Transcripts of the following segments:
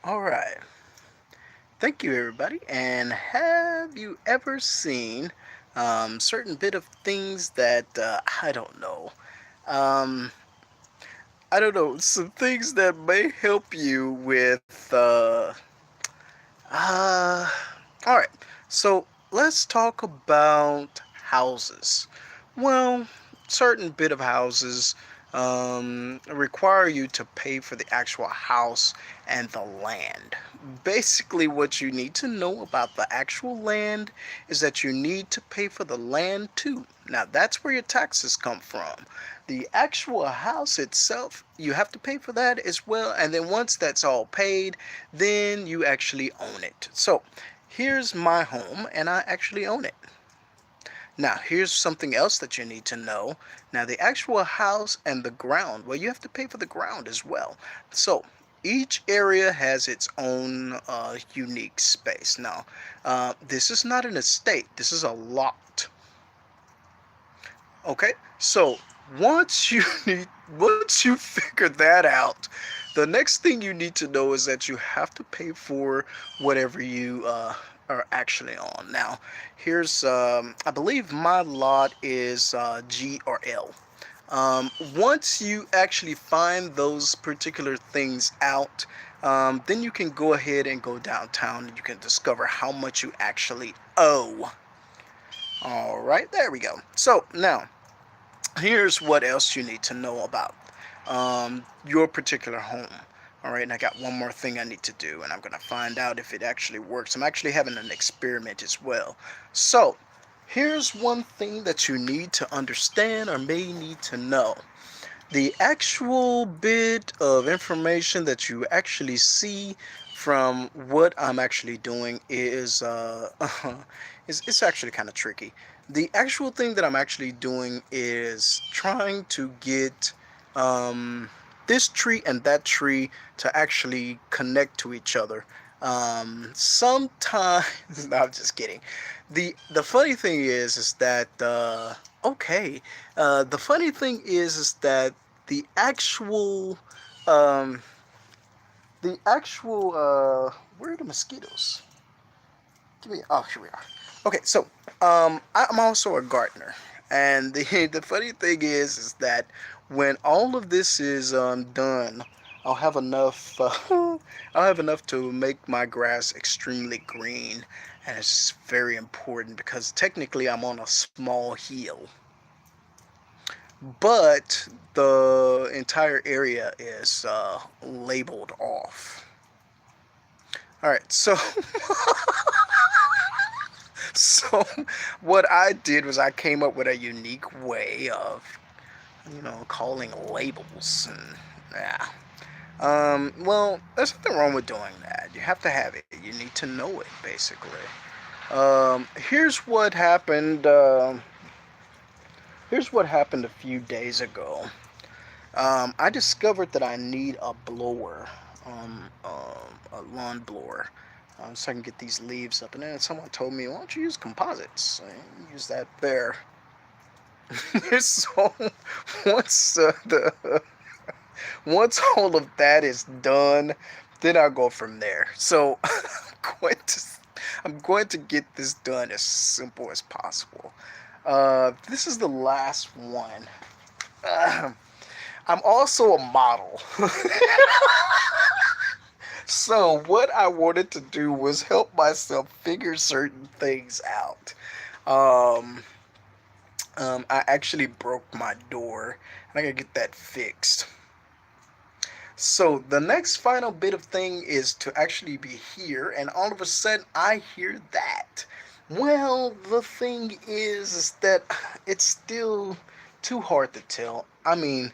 All right. Thank you, everybody. And have you ever seen certain bit of things that I don't know? Um, I don't know. Some things that may help you with. Uh, all right. So let's talk about houses. Well, certain bit of houses require you to pay for the actual house and the land. Basically, what you need to know about the actual land is that you need to pay for the land too. Now, that's where your taxes come from. The actual house itself, you have to pay for that as well. And then once that's all paid, then you actually own it. So, here's my home, and I actually own it. Now, here's something else that you need to know. Now, the actual house and the ground, well, you have to pay for the ground as well. So, each area has its own unique space. Now, this is not an estate, this is a lot. Okay, so once you once you figure that out, the next thing you need to know is that you have to pay for whatever you are actually on. Now, here's I believe my lot is G or L. Once you actually find those particular things out, then you can go ahead and go downtown and you can discover how much you actually owe. All right, there we go. So now here's what else you need to know about your particular home. All right, and I got one more thing I need to do, and I'm going to find out if it actually works. I'm actually having an experiment as well. So, here's one thing that you need to understand or may need to know. The actual bit of information that you actually see from what I'm actually doing is it's actually kind of tricky. The actual thing that I'm actually doing is trying to get um, this tree and that tree to actually connect to each other. Sometimes, no, I'm just kidding. The funny thing is that okay, the funny thing is that the actual um, where are the mosquitoes? Give me, oh, here we are. Okay, so I'm also a gardener, and the the funny thing is that when all of this is done, I'll have enough. I'll have enough to make my grass extremely green, and it's very important because technically I'm on a small hill, but the entire area is labeled off. All right, so so what I did was I came up with a unique way of calling labels and yeah. Well, there's nothing wrong with doing that. You have to have it. You need to know it basically. Here's what happened. Here's what happened a few days ago. I discovered that I need a blower, a lawn blower, so I can get these leaves up. And then someone told me, "Why don't you use composites? Use that there." So once the once all of that is done, then I'll go from there. So I'm going to get this done as simple as possible. This is the last one. Uh, I'm also a model. So what I wanted to do was help myself figure certain things out. Um, I actually broke my door, and I gotta get that fixed. So the next final bit of thing is to actually be here, and all of a sudden I hear that. Well, the thing is that it's still too hard to tell. I mean,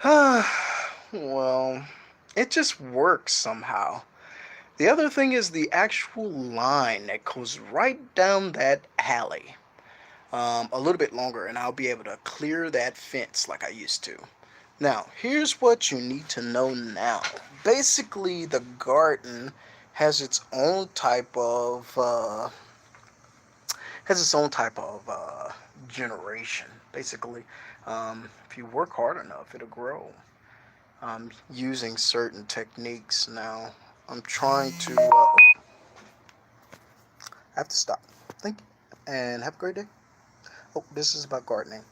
well, it just works somehow. The other thing is the actual line that goes right down that alley. A little bit longer, and I'll be able to clear that fence like I used to. Now, here's what you need to know now. Basically, the garden has its own type of generation. Basically, if you work hard enough, it'll grow. using certain techniques now. I'm trying to. I have to stop. Thank you, and have a great day. Oh, this is about gardening.